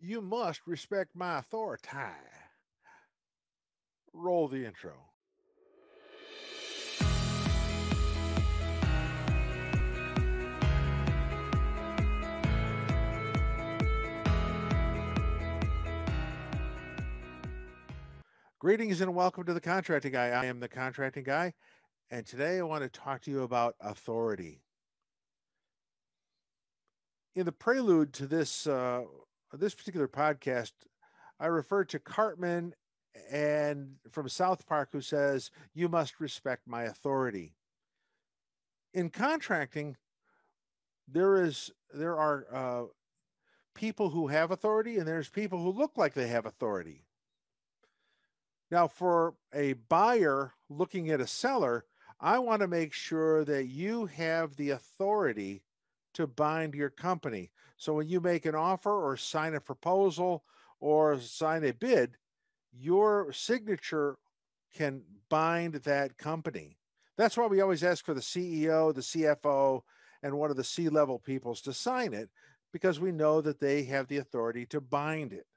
You must respect my authority. Roll the intro. Greetings and welcome to the Contracting Guy. I am the Contracting Guy, and today I want to talk to you about authority. In the prelude to this particular podcast, I referred to Cartman and from South Park who says, "You must respect my authority." In contracting, there are people who have authority, and there's people who look like they have authority. Now, for a buyer looking at a seller, I want to make sure that you have the authority to bind your company. So when you make an offer or sign a proposal or sign a bid, your signature can bind that company. That's why we always ask for the CEO, the CFO, and one of the C-level peoples to sign it, because we know that they have the authority to bind it.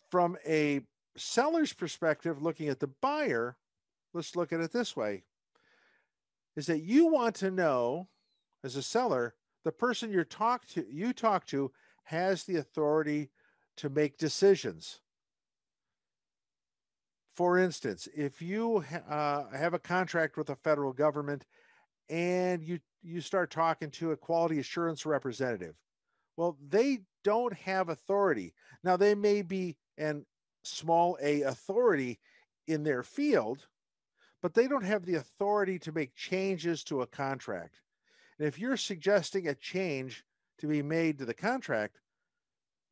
From a seller's perspective, looking at the buyer, let's look at it this way, is that you want to know, as a seller, the person you talk to has the authority to make decisions. For instance, if you have a contract with the federal government and you start talking to a quality assurance representative, well, they don't have authority. Now, they may be an small a authority in their field, but they don't have the authority to make changes to a contract. And if you're suggesting a change to be made to the contract,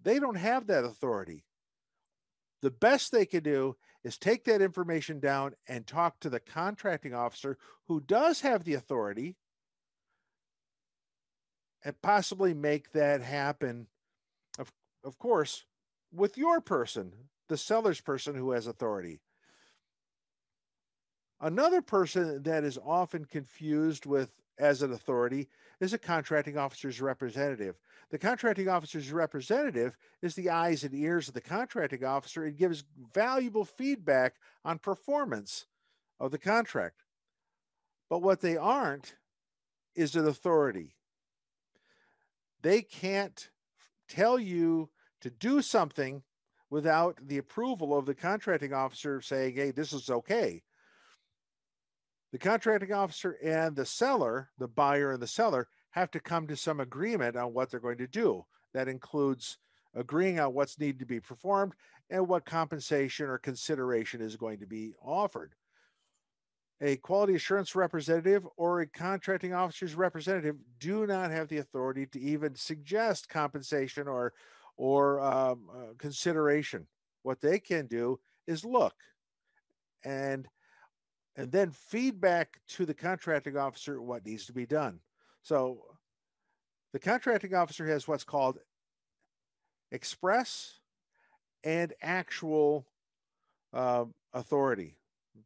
they don't have that authority. The best they can do is take that information down and talk to the contracting officer who does have the authority and possibly make that happen, of course, with your person, the seller's person who has authority. Another person that is often confused with as an authority is a contracting officer's representative. The contracting officer's representative is the eyes and ears of the contracting officer and gives valuable feedback on performance of the contract. But what they aren't is an authority. They can't tell you to do something without the approval of the contracting officer saying, "Hey, this is okay." The contracting officer and the seller, the buyer and the seller, have to come to some agreement on what they're going to do. That includes agreeing on what's needed to be performed and what compensation or consideration is going to be offered. A quality assurance representative or a contracting officer's representative do not have the authority to even suggest compensation or consideration. What they can do is look and and then feedback to the contracting officer what needs to be done. So the contracting officer has what's called express and actual authority,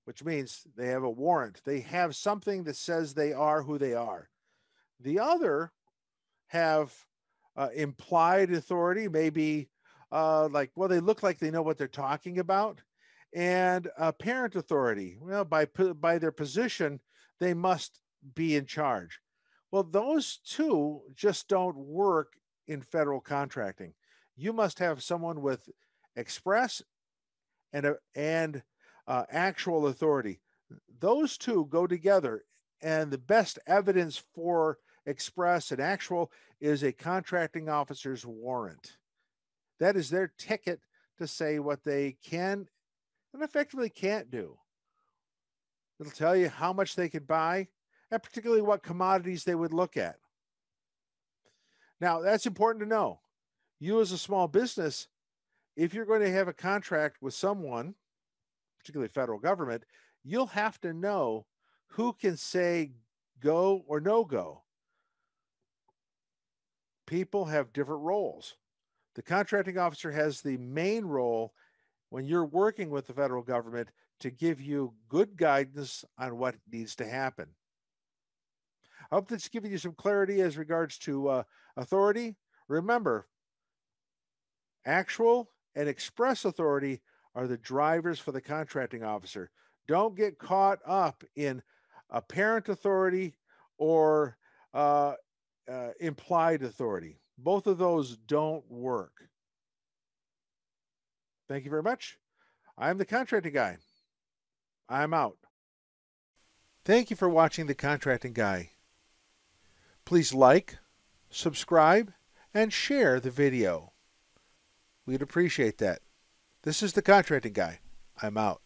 which means they have a warrant. They have something that says they are who they are. The other have implied authority, maybe well, they look like they know what they're talking about, and apparent authority. Well, by their position, they must be in charge. Well, those two just don't work in federal contracting. You must have someone with express and actual authority. Those two go together, and the best evidence for express and actual is a contracting officer's warrant. That is their ticket to say what they can and effectively can't do. It'll tell you how much they could buy and particularly what commodities they would look at. Now, that's important to know. You, as a small business, if you're going to have a contract with someone, particularly federal government, you'll have to know who can say go or no go. People have different roles. The contracting officer has the main role when you're working with the federal government to give you good guidance on what needs to happen. I hope that's giving you some clarity as regards to authority. Remember, Actual and express authority are the drivers for the contracting officer. Don't get caught up in apparent authority or implied authority. Both of those don't work. Thank you very much. I'm the contracting guy. I'm out. Thank you for watching The Contracting Guy. Please like, subscribe, and share the video. We'd appreciate that. This is The Contracting Guy. I'm out.